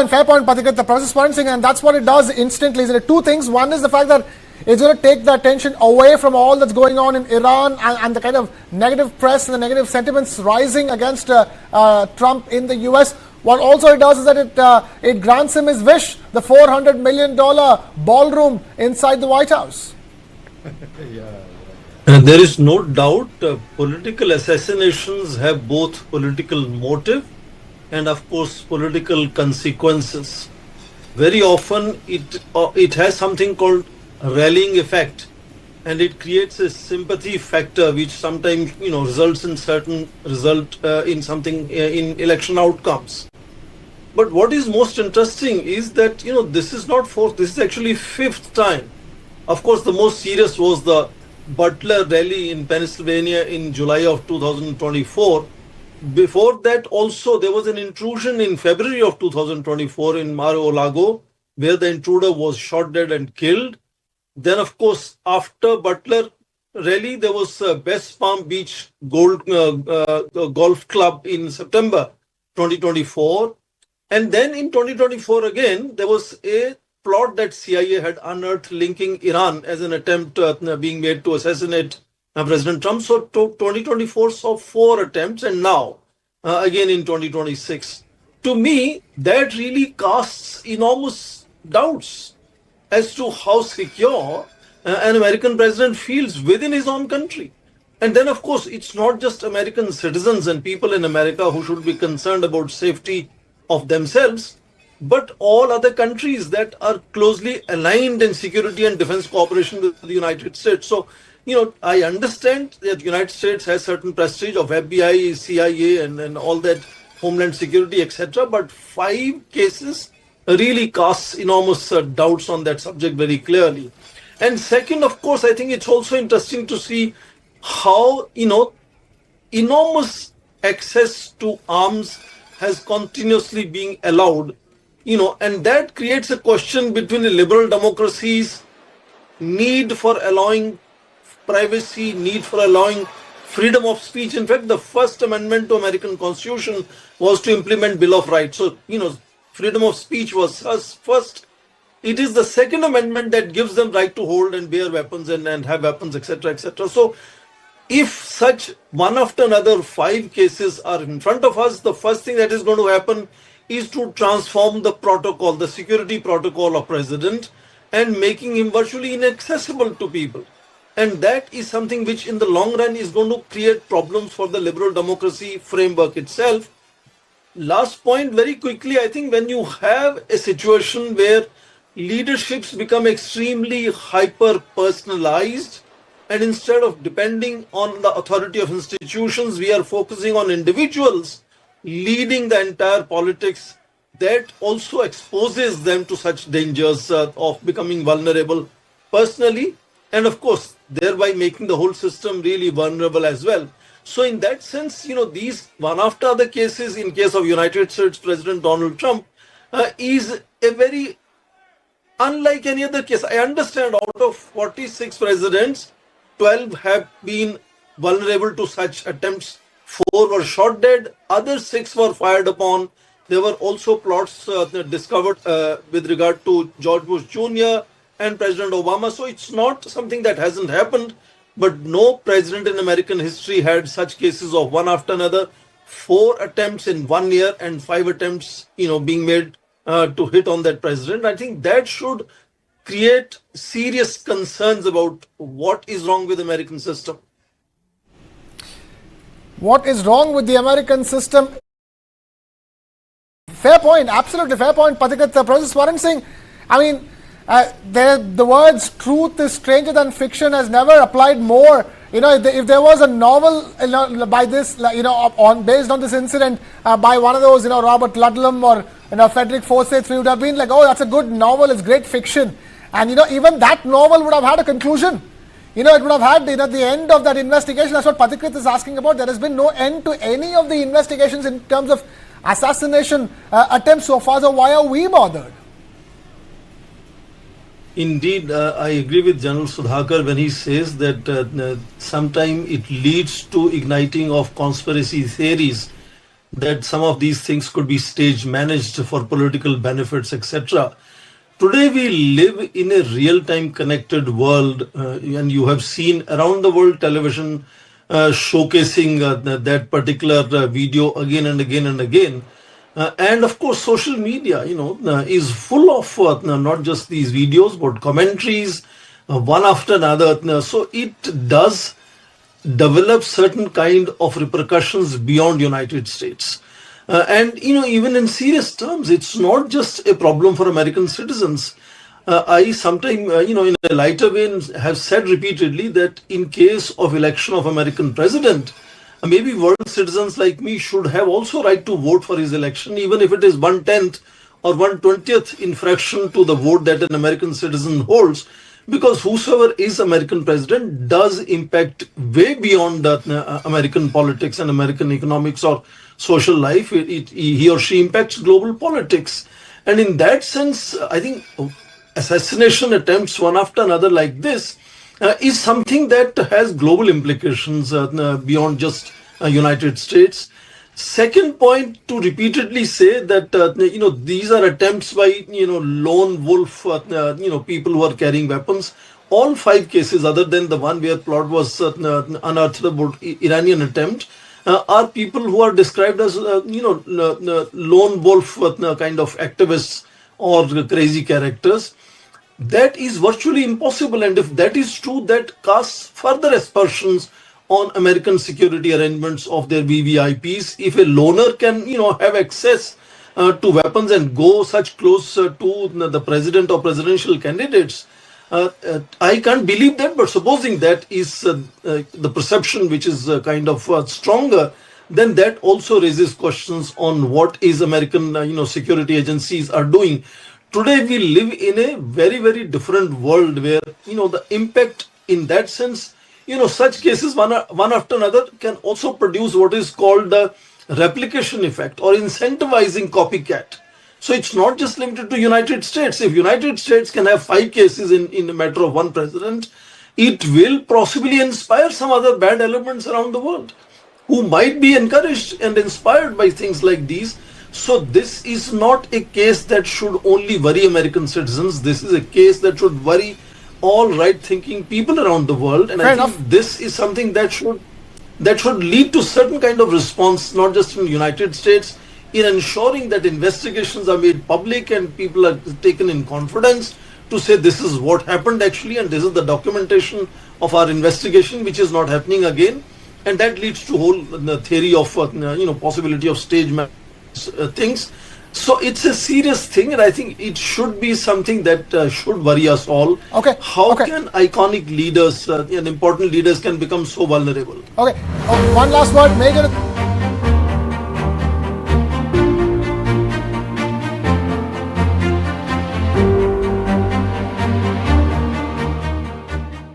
fair point, Pathikrit. The process pointing, and that's what it does instantly. Is two things. One is the fact that it's going to take the attention away from all that's going on in Iran and the kind of negative press and the negative sentiments rising against Trump in the US. What also it does is that it grants him his wish, the $400 million ballroom inside the White House. There is no doubt political assassinations have both political motive and of course political consequences. Very often it has something called rallying effect, and it creates a sympathy factor which sometimes results in certain in election outcomes. But what is most interesting is that this is not fourth, this is actually fifth time. Of course, the most serious was the Butler rally in Pennsylvania in July of 2024. Before that also there was an intrusion in February of 2024 in Mar-a-Lago, where the intruder was shot dead and killed. Then of course after Butler rally there was West Palm Beach Golf Club in September 2024. And then in 2024 again there was a plot that CIA had unearthed linking Iran as an attempt being made to assassinate President Trump. So 2024 saw 4 attempts, and now again in 2026. To me, that really casts enormous doubts as to how secure an American president feels within his own country. And then, of course, it's not just American citizens and people in America who should be concerned about safety of themselves, but all other countries that are closely aligned in security and defense cooperation with the United States. So, I understand that the United States has certain prestige of FBI, CIA, and all that, Homeland Security, etc. But 5 cases really casts enormous doubts on that subject very clearly. And second, of course, I think it's also interesting to see how, enormous access to arms has continuously been allowed, and that creates a question between the liberal democracies' need for allowing privacy, need for allowing freedom of speech. In fact, the first amendment to American Constitution was to implement Bill of Rights. So, freedom of speech was first. It is the second amendment that gives them right to hold and bear weapons and have weapons, etc., etc. So, if such one after another 5 cases are in front of us, the first thing that is going to happen is to transform the protocol, the security protocol of president, and making him virtually inaccessible to people. And that is something which in the long run is going to create problems for the liberal democracy framework itself. Last point, very quickly, I think when you have a situation where leaderships become extremely hyper-personalized, and instead of depending on the authority of institutions, we are focusing on individuals leading the entire politics, that also exposes them to such dangers of becoming vulnerable personally, and of course, thereby making the whole system really vulnerable as well. So in that sense, these one after other cases in case of United States President Donald Trump is a very unlike any other case. I understand out of 46 presidents, 12 have been vulnerable to such attempts. 4 were shot dead, other 6 were fired upon. There were also plots discovered with regard to George Bush Jr. and President Obama. So it's not something that hasn't happened, but no president in American history had such cases of one after another. 4 attempts in 1 year and 5 attempts, being made to hit on that president. I think that should create serious concerns about what is wrong with the American system. What is wrong with the American system? Fair point, absolutely fair point, Pathikrit. Professor Swaran Singh, the words truth is stranger than fiction has never applied more. If there was a novel by this, based on this incident by one of those, Robert Ludlum or Frederick Forsyth, we would have been like, oh, that's a good novel, it's great fiction. And even that novel would have had a conclusion. It would have had the end of that investigation. That's what Pathikrit is asking about. There has been no end to any of the investigations in terms of assassination attempts so far. So why are we bothered? Indeed, I agree with General Sudhakar when he says that sometimes it leads to igniting of conspiracy theories. that some of these things could be stage managed for political benefits, etc. Today we live in a real-time connected world, and you have seen around the world television showcasing that particular video again and again and again. And of course, social media, is full of not just these videos, but commentaries, one after another. So it does develop certain kind of repercussions beyond United States. And even in serious terms, it's not just a problem for American citizens. I sometimes, in a lighter vein, have said repeatedly that in case of election of American president, maybe world citizens like me should have also right to vote for his election, even if it is 1/10 or 1/20th infraction to the vote that an American citizen holds, because whosoever is American president does impact way beyond American politics and American economics or social life. He or she impacts global politics. And in that sense, I think assassination attempts one after another like this is something that has global implications beyond just United States. Second point, to repeatedly say that these are attempts by lone wolf people who are carrying weapons. All 5 cases, other than the one where plot was unearthed about Iranian attempt, are people who are described as lone wolf kind of activists or crazy characters. That is virtually impossible, and if that is true, that casts further aspersions on American security arrangements of their VVIPs. If a loner can, have access to weapons and go such close to the president or presidential candidates, I can't believe that. But supposing that is the perception, which is kind of stronger, then that also raises questions on what is American, security agencies are doing. Today we live in a very, very different world where, the impact in that sense, such cases one after another can also produce what is called the replication effect or incentivizing copycat. So it's not just limited to United States. If United States can have 5 cases in a matter of one president, it will possibly inspire some other bad elements around the world who might be encouraged and inspired by things like these. So this is not a case that should only worry American citizens. This is a case that should worry all right-thinking people around the world. And I think this is something that should lead to certain kind of response, not just in the United States, in ensuring that investigations are made public and people are taken in confidence to say this is what happened actually, and this is the documentation of our investigation, which is not happening again. And that leads to whole the theory of possibility of stage things. So it's a serious thing, and I think it should be something that should worry us all. Okay. How can iconic leaders and important leaders can become so vulnerable? Okay. One last word, Major.